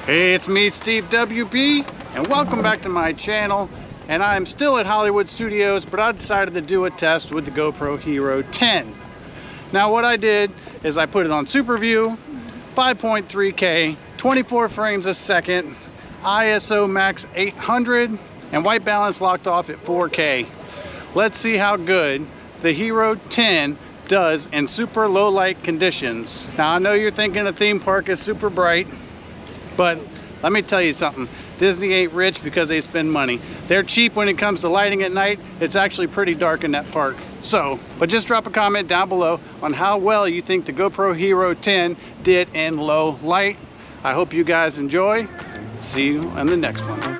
Hey, it's me, Steve WB, and welcome back to my channel. And I'm still at Hollywood Studios, but I decided to do a test with the GoPro Hero 10. Now what I did is I put it on superview, 5.3K, 24 frames a second, ISO max 800, and white balance locked off at 4K. Let's see how good the Hero 10 does in super low light conditions. Now I know you're thinking a theme park is super bright, but let me tell you something. Disney ain't rich because they spend money. They're cheap when it comes to lighting at night. It's actually pretty dark in that park. So, but just drop a comment down below on how well you think the GoPro Hero 10 did in low light. I hope you guys enjoy. See you on the next one.